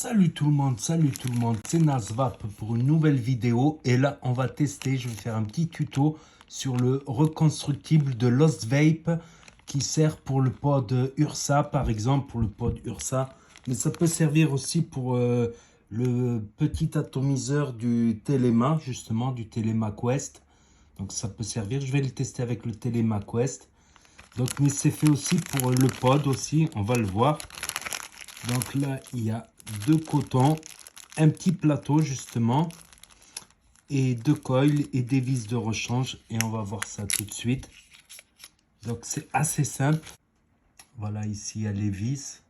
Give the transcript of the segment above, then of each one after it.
Salut tout le monde, c'est Nasvap pour une nouvelle vidéo et là on va tester, je vais faire un petit tuto sur le reconstructible de Lost Vape qui sert pour le pod Ursa par exemple, pour le pod Ursa, mais ça peut servir aussi pour le petit atomiseur du Telema, justement du Telema Quest, donc ça peut servir, je vais le tester avec le Telema Quest, donc mais c'est fait aussi pour le pod aussi, on va le voir. Donc là, il y a deux cotons, un petit plateau justement, et deux coils et des vis de rechange. Et on va voir ça tout de suite. Donc c'est assez simple. Voilà, ici il y a les vis.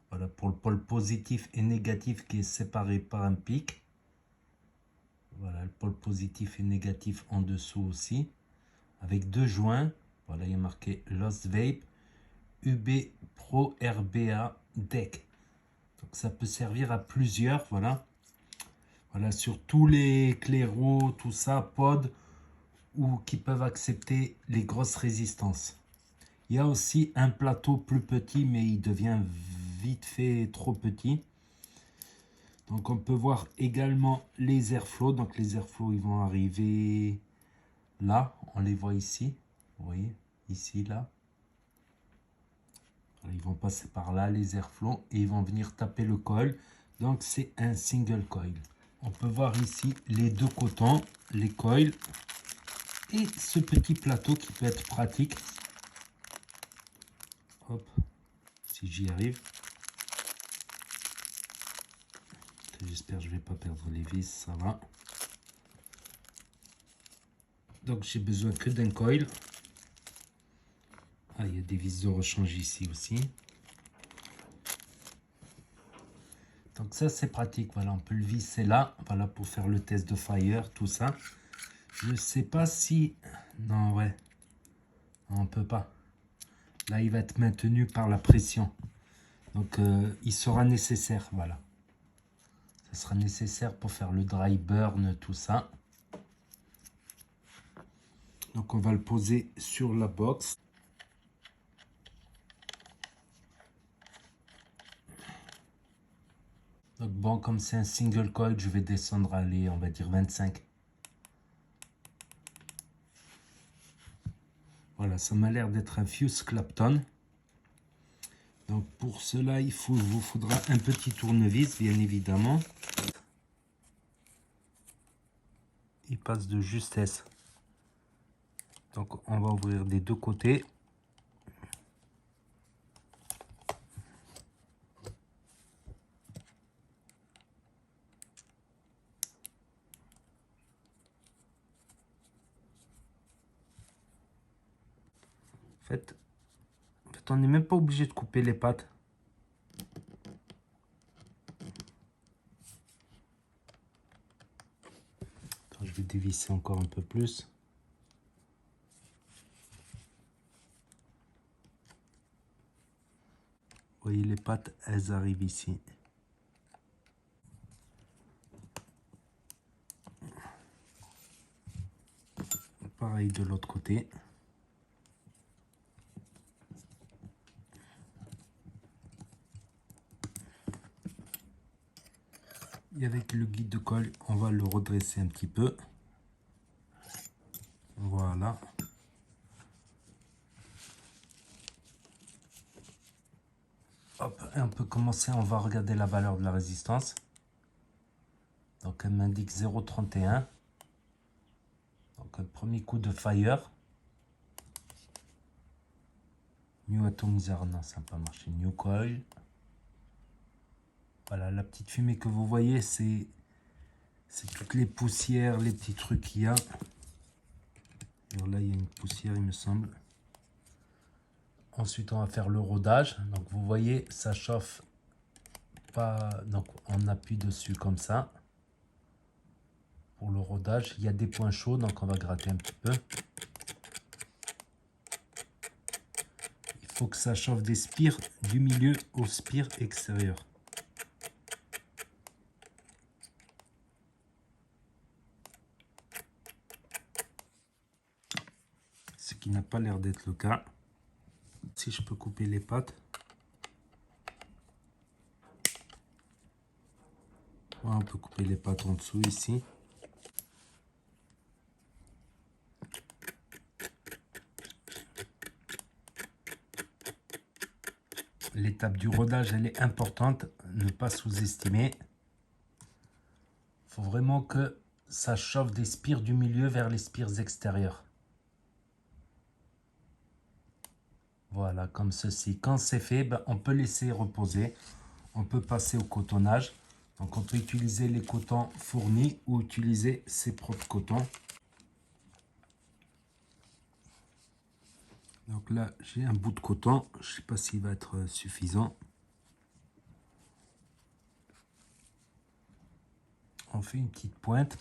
Voilà, pour le pôle positif et négatif qui est séparé par un pic. Voilà, le pôle positif et négatif en dessous aussi. Avec deux joints. Voilà, il y a marqué Lost Vape UB Pro RBA Deck. Donc ça peut servir à plusieurs, voilà. Voilà, sur tous les claireaux, tout ça, pod, ou qui peuvent accepter les grosses résistances. Il y a aussi un plateau plus petit, mais il devient vite fait trop petit. Donc on peut voir également les airflows. Donc les airflows, ils vont arriver là, on les voit ici. Vous voyez, ici, là. Ils vont passer par là, les airflows, et ils vont venir taper le coil. Donc c'est un single coil. On peut voir ici les deux cotons, les coils et ce petit plateau qui peut être pratique. Hop, si j'y arrive. J'espère que je ne vais pas perdre les vis, ça va. Donc j'ai besoin que d'un coil. Ah, il y a des vis de rechange ici aussi. Donc ça c'est pratique, voilà, on peut le visser là, voilà, pour faire le test de fire, tout ça. Je sais pas si... Non, ouais, on peut pas. Là, il va être maintenu par la pression. Donc, il sera nécessaire, voilà. Ça sera nécessaire pour faire le dry burn, tout ça. Donc, on va le poser sur la box. Donc, bon, comme c'est un single coil, je vais descendre à les, on va dire 25. Voilà, ça m'a l'air d'être un fuse Clapton. Donc, pour cela, vous faudra un petit tournevis, bien évidemment. Il passe de justesse. Donc, on va ouvrir des deux côtés. En fait, on n'est même pas obligé de couper les pattes. Attends, je vais dévisser encore un peu plus. Vous voyez, les pattes, elles arrivent ici. Pareil de l'autre côté. Et avec le guide de colle, on va le redresser un petit peu. Voilà. Hop, et on peut commencer, on va regarder la valeur de la résistance. Donc elle m'indique 0,31. Donc un premier coup de fire. New atomizer, non, ça n'a pas marché. New coil. Voilà, la petite fumée que vous voyez, c'est toutes les poussières, les petits trucs qu'il y a. Alors là, il y a une poussière, il me semble. Ensuite, on va faire le rodage. Donc, vous voyez, ça chauffe pas. Donc, on appuie dessus comme ça. Pour le rodage, il y a des points chauds, donc on va gratter un petit peu. Il faut que ça chauffe des spires du milieu au spire extérieur. Ce qui n'a pas l'air d'être le cas. Si je peux couper les pattes. On peut couper les pattes en dessous ici. L'étape du rodage, elle est importante, ne pas sous-estimer. Il faut vraiment que ça chauffe des spires du milieu vers les spires extérieures. Voilà, comme ceci. Quand c'est fait, ben, on peut laisser reposer. On peut passer au cotonnage. Donc on peut utiliser les cotons fournis ou utiliser ses propres cotons. Donc là, j'ai un bout de coton. Je ne sais pas s'il va être suffisant. On fait une petite pointe.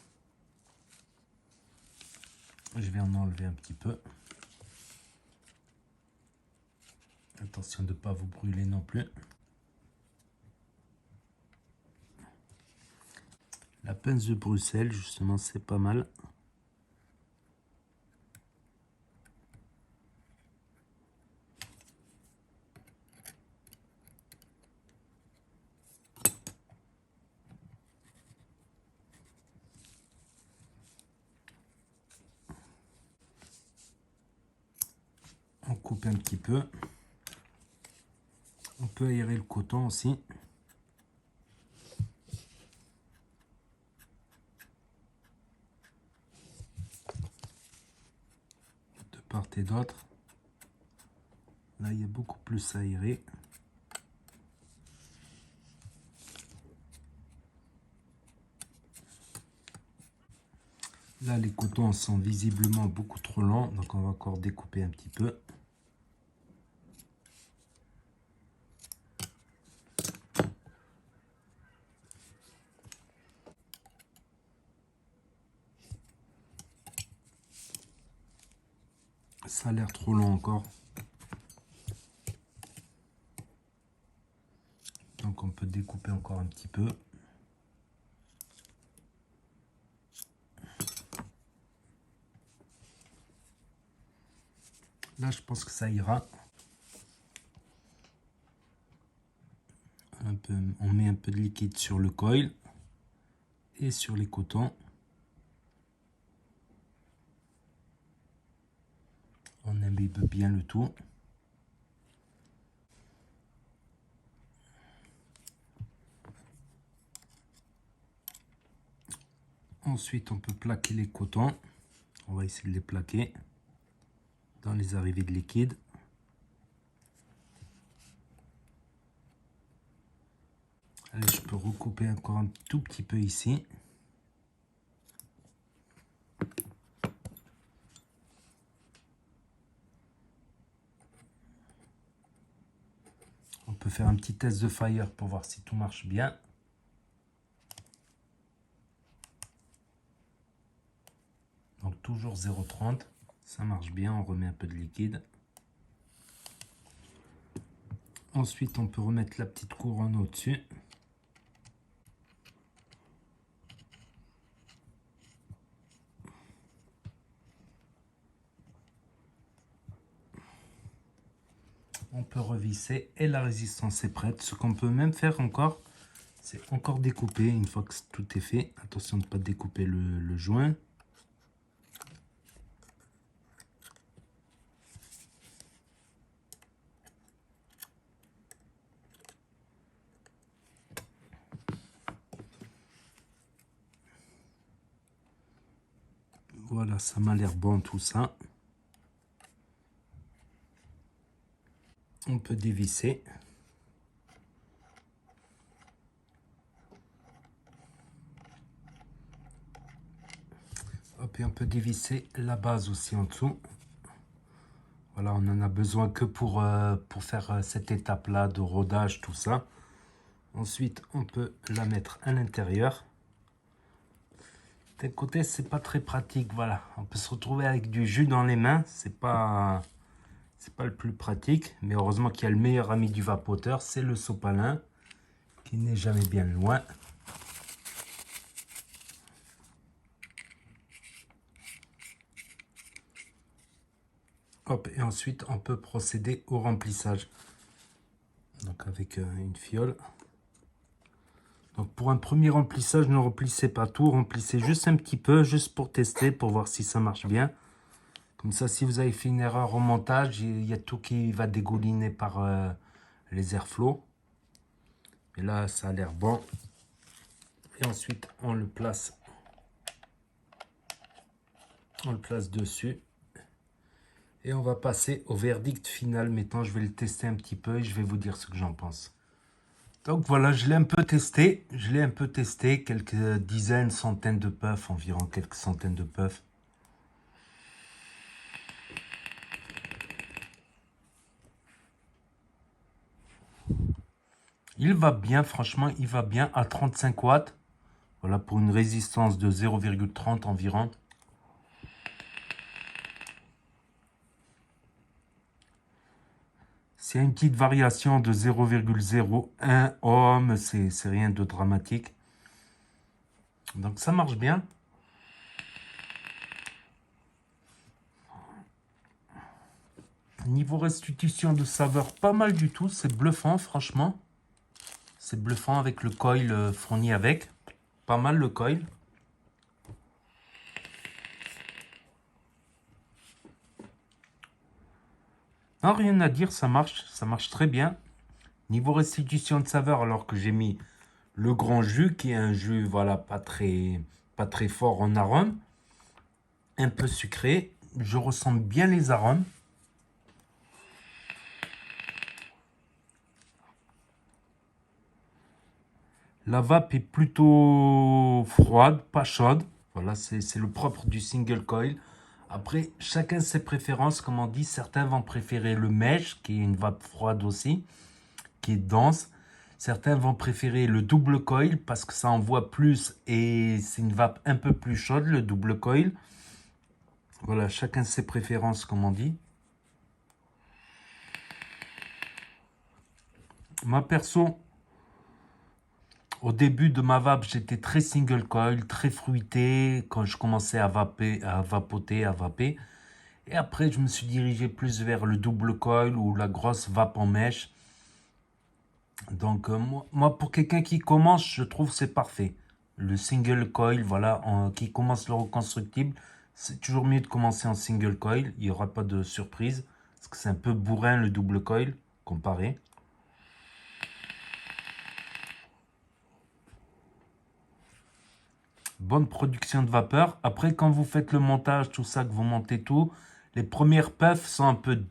Je vais en enlever un petit peu. Attention de ne pas vous brûler non plus. La pince de Bruxelles, justement, c'est pas mal. On coupe un petit peu. On peut aérer le coton aussi. De part et d'autre. Là, il y a beaucoup plus à aérer. Là, les cotons sont visiblement beaucoup trop longs, donc on va encore découper un petit peu. Ça a l'air trop long encore. Donc on peut découper encore un petit peu. Là, je pense que ça ira. On met un peu de liquide sur le coil et sur les cotons. On imbibe bien le tout. Ensuite, on peut plaquer les cotons. On va essayer de les plaquer dans les arrivées de liquide. Allez, je peux recouper encore un tout petit peu ici. On peut faire un petit test de fire pour voir si tout marche bien. Donc toujours 0,30. Ça marche bien, on remet un peu de liquide. Ensuite, on peut remettre la petite couronne au-dessus. On peut revisser et la résistance est prête. Ce qu'on peut même faire encore, c'est encore découper une fois que tout est fait. Attention de ne pas découper le joint. Voilà, ça m'a l'air bon tout ça. On peut dévisser. Hop, et on peut dévisser la base aussi en dessous. Voilà, on en a besoin que pour faire cette étape-là de rodage, tout ça. Ensuite, on peut la mettre à l'intérieur. D'un côté, c'est pas très pratique, voilà. On peut se retrouver avec du jus dans les mains, c'est pas le plus pratique. Mais heureusement qu'il y a le meilleur ami du vapoteur, c'est le sopalin, qui n'est jamais bien loin. Hop, et ensuite, on peut procéder au remplissage. Donc avec une fiole. Donc pour un premier remplissage, ne remplissez pas tout, remplissez juste un petit peu, juste pour tester, pour voir si ça marche bien. Comme ça, si vous avez fait une erreur au montage, il y a tout qui va dégouliner par les airflows. Et là, ça a l'air bon. Et ensuite, on le place dessus. Et on va passer au verdict final. Maintenant, je vais le tester un petit peu et je vais vous dire ce que j'en pense. Donc voilà, je l'ai un peu testé. Quelques dizaines, centaines de puffs, environ quelques centaines de puffs. Il va bien, franchement, il va bien à 35 watts. Voilà, pour une résistance de 0,30 environ. S'il y a une petite variation de 0,01 ohm, c'est rien de dramatique. Donc ça marche bien. Niveau restitution de saveur, pas mal du tout. C'est bluffant, franchement. C'est bluffant avec le coil fourni avec. Pas mal le coil. Non, rien à dire, ça marche très bien. Niveau restitution de saveur, alors que j'ai mis le grand jus, qui est un jus, voilà, pas très fort en arôme. Un peu sucré. Je ressens bien les arômes. La vape est plutôt froide, pas chaude. Voilà, c'est le propre du single coil. Après, chacun ses préférences. Comme on dit, certains vont préférer le mesh, qui est une vape froide aussi, qui est dense. Certains vont préférer le double coil parce que ça envoie plus et c'est une vape un peu plus chaude, le double coil. Voilà, chacun ses préférences, comme on dit. Moi, perso, au début de ma vape, j'étais très single coil, très fruité quand je commençais à vaper, à vaper. Et après, je me suis dirigé plus vers le double coil ou la grosse vape en mèche. Donc, moi, pour quelqu'un qui commence, je trouve que c'est parfait. Le single coil, voilà, qui commence le reconstructible, c'est toujours mieux de commencer en single coil. Il n'y aura pas de surprise. Parce que c'est un peu bourrin le double coil, comparé. Bonne production de vapeur. Après, quand vous faites le montage, tout ça, que vous montez tout, les premières puffs sont un peu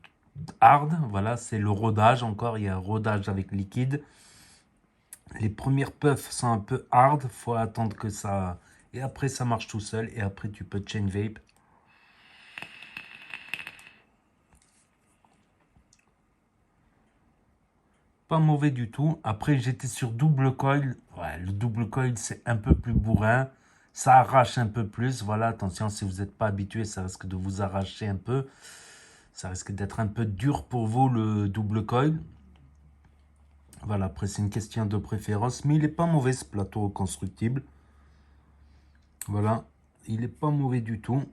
hard. Voilà, c'est le rodage encore. Il y a un rodage avec liquide. Les premières puffs sont un peu hard. Il faut attendre que ça... Et après, ça marche tout seul. Et après, tu peux chain vape. Pas mauvais du tout. Après, j'étais sur double coil. Ouais, le double coil, c'est un peu plus bourrin. Ça arrache un peu plus. Voilà, attention, si vous n'êtes pas habitué, ça risque de vous arracher un peu. Ça risque d'être un peu dur pour vous, le double coil. Voilà, après, c'est une question de préférence. Mais il n'est pas mauvais, ce plateau constructible. Voilà, il n'est pas mauvais du tout.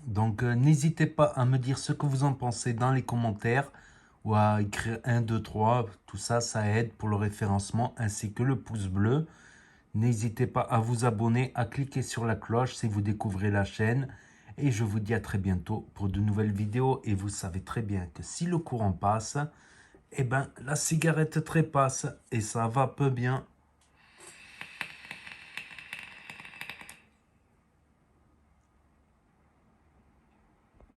Donc, n'hésitez pas à me dire ce que vous en pensez dans les commentaires ou à écrire 1, 2, 3. Tout ça, ça aide pour le référencement ainsi que le pouce bleu. N'hésitez pas à vous abonner, à cliquer sur la cloche si vous découvrez la chaîne. Et je vous dis à très bientôt pour de nouvelles vidéos. Et vous savez très bien que si le courant passe, eh ben, la cigarette trépasse et ça va peu bien.